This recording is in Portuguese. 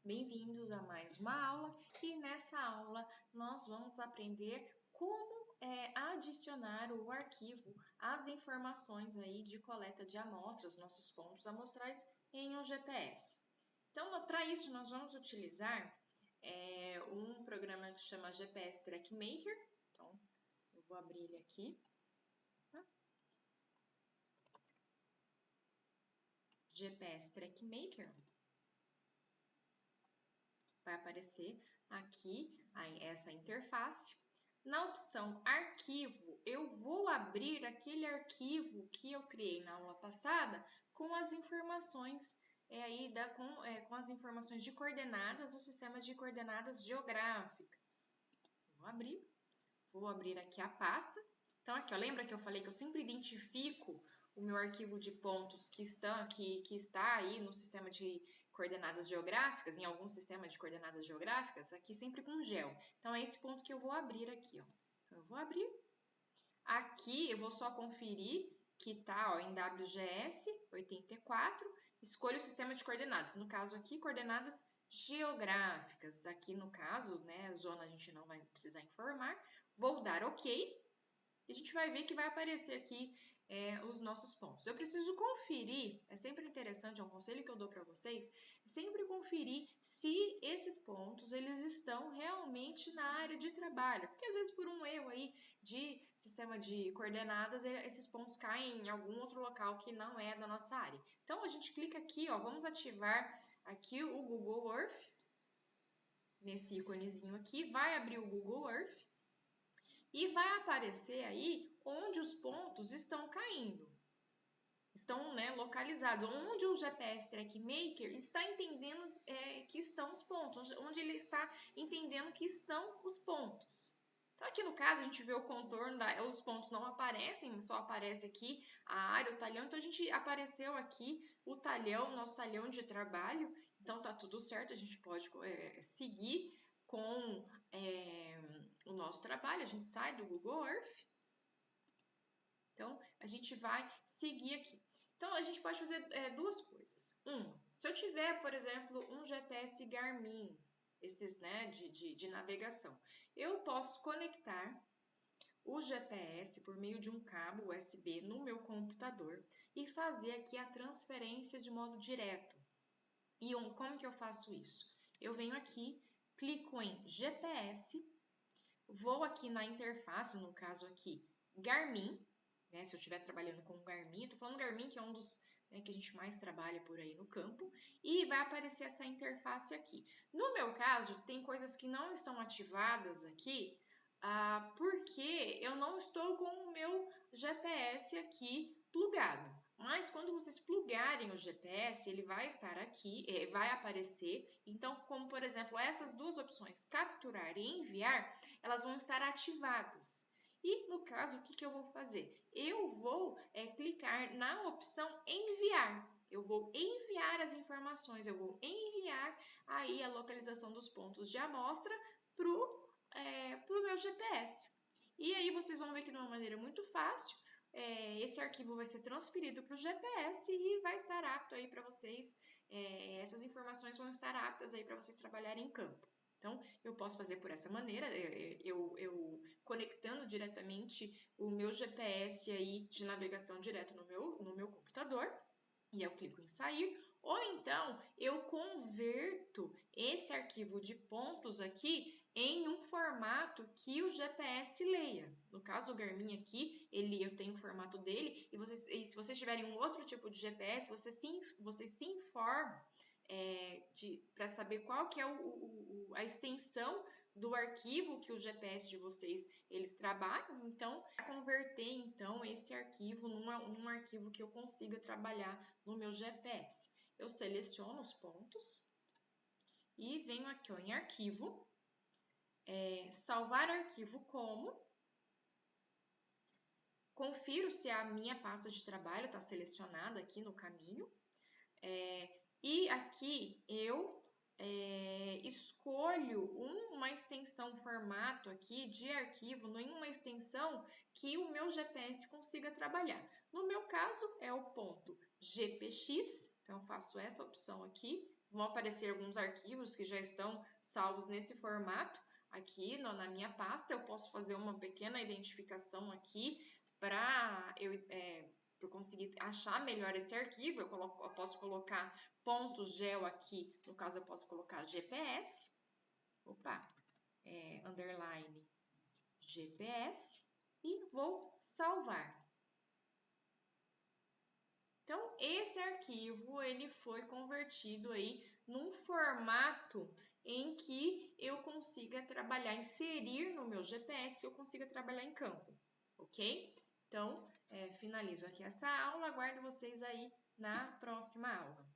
Bem-vindos a mais uma aula e nessa aula nós vamos aprender como adicionar o arquivo às informações aí de coleta de amostras, nossos pontos amostrais em um GPS. Então, para isso nós vamos utilizar um programa que chama GPS Track Maker. Então, eu vou abrir ele aqui. GPS Track Maker. Vai aparecer aqui essa interface. Na opção Arquivo, eu vou abrir aquele arquivo que eu criei na aula passada com as informações com as informações de coordenadas do sistema de coordenadas geográficas. Vou abrir aqui a pasta. Então, aqui, ó, lembra que eu falei que eu sempre identifico o meu arquivo de pontos que está aí no sistema de coordenadas geográficas, em algum sistema de coordenadas geográficas, aqui sempre com gel. Então, é esse ponto que eu vou abrir aqui, ó. Então, eu vou abrir. Aqui, eu vou só conferir que está em WGS 84, escolho o sistema de coordenadas. No caso aqui, coordenadas geográficas. Aqui, no caso, né, zona a gente não vai precisar informar. Vou dar OK. E a gente vai ver que vai aparecer aqui os nossos pontos. Eu preciso conferir, é sempre interessante, é um conselho que eu dou para vocês, sempre conferir se esses pontos eles estão realmente na área de trabalho. Porque às vezes por um erro aí de sistema de coordenadas, esses pontos caem em algum outro local que não é da nossa área. Então a gente clica aqui, ó, vamos ativar aqui o Google Earth, nesse íconezinho aqui, vai abrir o Google Earth. E vai aparecer aí onde os pontos estão caindo, estão localizados, onde o GPS Track Maker está entendendo que estão os pontos, onde ele está entendendo que estão os pontos. Então, aqui no caso, a gente vê o contorno, os pontos não aparecem, só aparece aqui a área, o talhão. Então, a gente apareceu aqui o talhão, nosso talhão de trabalho. Então, tá tudo certo, a gente pode seguir com o nosso trabalho, a gente sai do Google Earth. Então, a gente vai seguir aqui. Então, a gente pode fazer duas coisas. Se eu tiver, por exemplo, um GPS Garmin, esses de navegação, eu posso conectar o GPS por meio de um cabo USB no meu computador e fazer aqui a transferência de modo direto. E como que eu faço isso? Eu venho aqui, clico em GPS, vou aqui na interface, no caso aqui, Garmin, né? Se eu estiver trabalhando com Garmin, estou falando Garmin, que é um dos que a gente mais trabalha por aí no campo, e vai aparecer essa interface aqui. No meu caso, tem coisas que não estão ativadas aqui, porque eu não estou com o meu GPS aqui plugado. Mas quando vocês plugarem o GPS, ele vai estar aqui, vai aparecer. Então, como por exemplo, essas duas opções, capturar e enviar, elas vão estar ativadas. E no caso, o que eu vou fazer? Eu vou clicar na opção enviar. Eu vou enviar as informações, eu vou enviar aí a localização dos pontos de amostra para o meu GPS. E aí vocês vão ver que de uma maneira muito fácil, esse arquivo vai ser transferido para o GPS e vai estar apto aí para vocês, essas informações vão estar aptas aí para vocês trabalharem em campo. Então, eu posso fazer por essa maneira, eu conectando diretamente o meu GPS aí de navegação direto no meu computador, e eu clico em sair, ou então eu converto esse arquivo de pontos aqui em um formato que o GPS leia. No caso, o Garmin aqui, eu tenho o formato dele, e se vocês tiverem um outro tipo de GPS, vocês se informam para saber qual que é a extensão do arquivo que o GPS de vocês eles trabalham. Então, converter então esse arquivo num arquivo que eu consiga trabalhar no meu GPS. Eu seleciono os pontos e venho aqui ó, em arquivo, salvar arquivo como, confiro se a minha pasta de trabalho está selecionada aqui no caminho, e aqui eu escolho uma extensão, formato aqui de arquivo, em uma extensão que o meu GPS consiga trabalhar. No meu caso, é o ponto GPX, então eu faço essa opção aqui vão aparecer alguns arquivos que já estão salvos nesse formato aqui na minha pasta. Eu posso fazer uma pequena identificação aqui para eu conseguir achar melhor esse arquivo. Eu posso colocar pontos gel aqui, no caso eu posso colocar GPS, underline GPS e vou salvar. Então, esse arquivo, ele foi convertido aí num formato em que eu consiga trabalhar, inserir no meu GPS, que eu consiga trabalhar em campo, ok? Então, finalizo aqui essa aula, aguardo vocês aí na próxima aula.